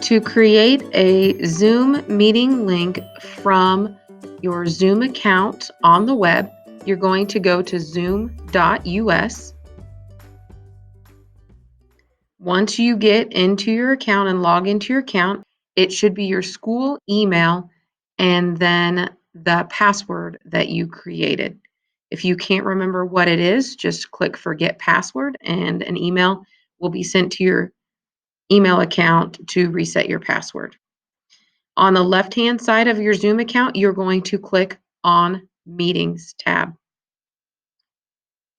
To create a Zoom meeting link from your Zoom account on the web, you're going to go to zoom.us. Once you get into your account and log into your account, it should be your school email and then the password that you created. If you can't remember what it is, just click forget password and an email will be sent to your email account to reset your password. On the left-hand side of your Zoom account, you're going to click on Meetings tab.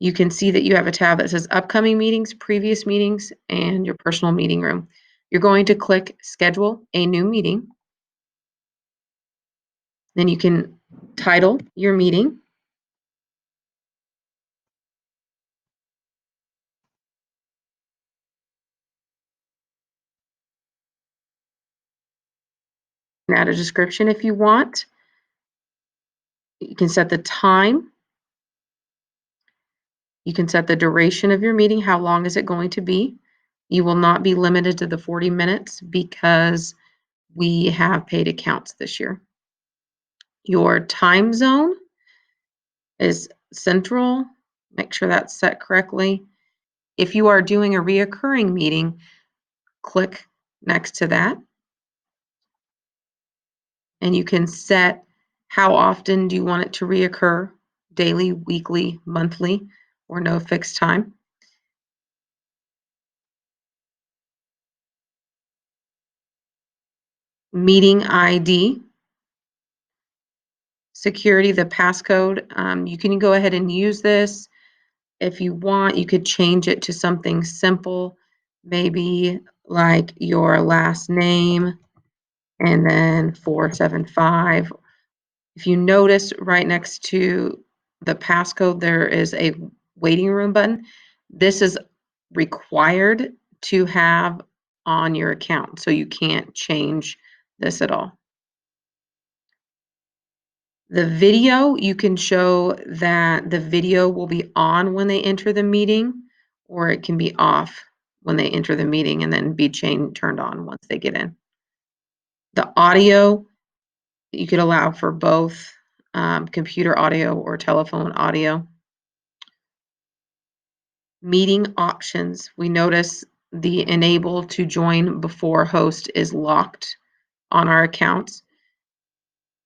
You can see that you have a tab that says Upcoming Meetings, Previous Meetings, and your Personal Meeting Room. You're going to click Schedule a New Meeting. Then you can title your meeting. Add a description if you want. You can set the time. You can set the duration of your meeting. How long is it going to be? You will not be limited to the 40 minutes because we have paid accounts this year. Your time zone is central. Make sure that's set correctly. If you are doing a reoccurring meeting, click next to that. And you can set how often do you want it to reoccur, daily, weekly, monthly, or no fixed time. Meeting ID, security, the passcode. You can go ahead and use this. If you want, you could change it to something simple, maybe like your last name and then 475. If you notice right next to the passcode, there is a waiting room button. This is required to have on your account, so you can't change this at all. The video, you can show that the video will be on when they enter the meeting, or it can be off when they enter the meeting and then be turned on once they get in. The audio, you could allow for both computer audio or telephone audio. Meeting options, we notice the enable to join before host is locked on our accounts.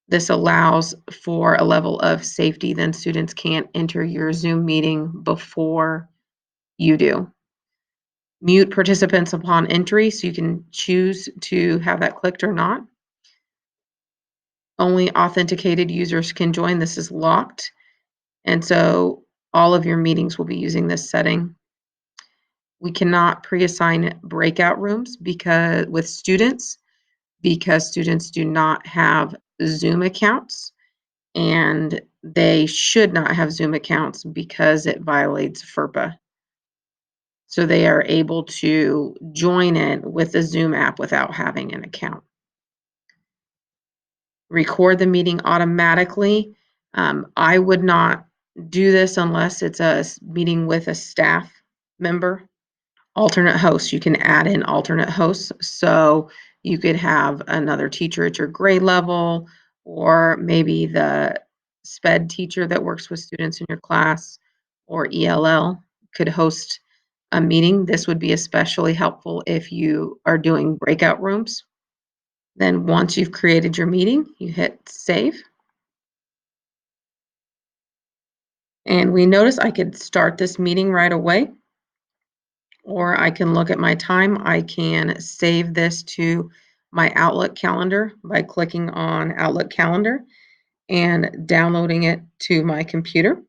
This allows for a level of safety, then students can't enter your Zoom meeting before you do. Mute participants upon entry, so you can choose to have that clicked or not. Only authenticated users can join. This is locked, and so all of your meetings will be using this setting. We cannot pre-assign breakout rooms with students because students do not have Zoom accounts. And they should not have Zoom accounts because it violates FERPA. So they are able to join it with the Zoom app without having an account. Record the meeting automatically. I would not do this unless it's a meeting with a staff member. Alternate hosts, you can add in alternate hosts. So you could have another teacher at your grade level, or maybe the SPED teacher that works with students in your class, or ELL could host a meeting. This would be especially helpful if you are doing breakout rooms. Then once you've created your meeting, you hit save. And we notice I could start this meeting right away, or I can look at my time. I can save this to my Outlook calendar by clicking on Outlook calendar and downloading it to my computer.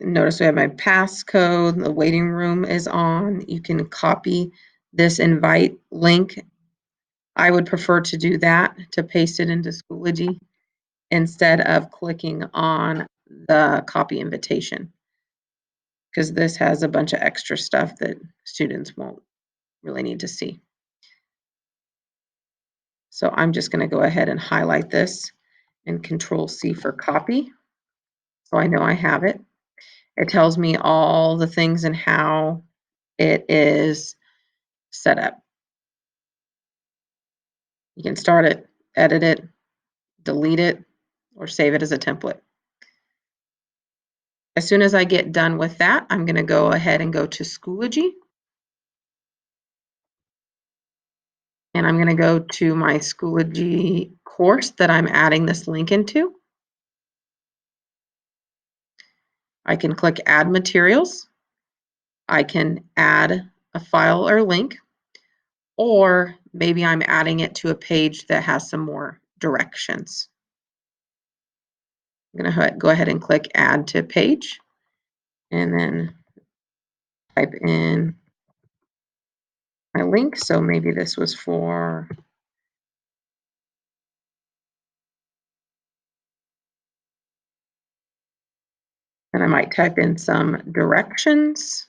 Notice we have my passcode, the waiting room is on. You can copy this invite link. I would prefer to do that, to paste it into Schoology instead of clicking on the copy invitation, because this has a bunch of extra stuff that students won't really need to see. So I'm just going to go ahead and highlight this and Control C for copy. So I know I have it. It tells me all the things and how it is set up. You can start it, edit it, delete it, or save it as a template. As soon as I get done with that, I'm going to go ahead and go to Schoology. And I'm going to go to my Schoology course that I'm adding this link into. I can click Add Materials. I can add a file or link, or maybe I'm adding it to a page that has some more directions. I'm going to go ahead and click Add to Page, and then type in my link. So maybe this was for and I might type in some directions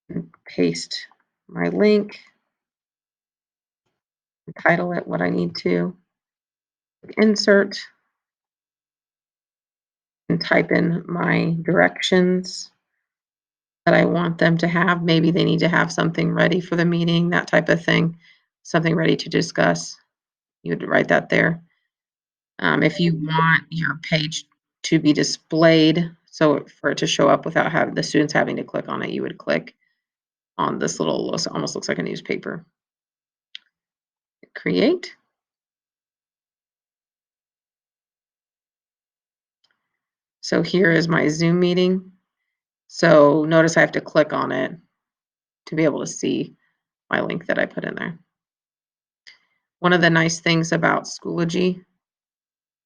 and paste my link, title it what I need to, insert, and type in my directions that I want them to have. Maybe they need to have something ready for the meeting, that type of thing, something ready to discuss. You would write that there. If you want your page to be displayed, so for it to show up without having the students having to click on it, you would click on this little, almost looks like a newspaper. Create. So here is my Zoom meeting. So notice I have to click on it to be able to see my link that I put in there. One of the nice things about Schoology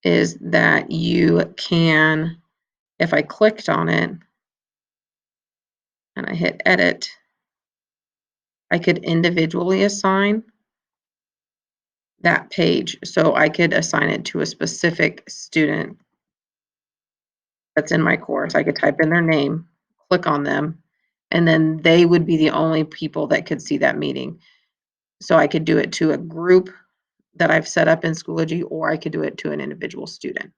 is that you can, if I clicked on it and I hit edit, I could individually assign that page. So I could assign it to a specific student that's in my course. I could type in their name, click on them, and then they would be the only people that could see that meeting. So I could do it to a group that I've set up in Schoology, or I could do it to an individual student.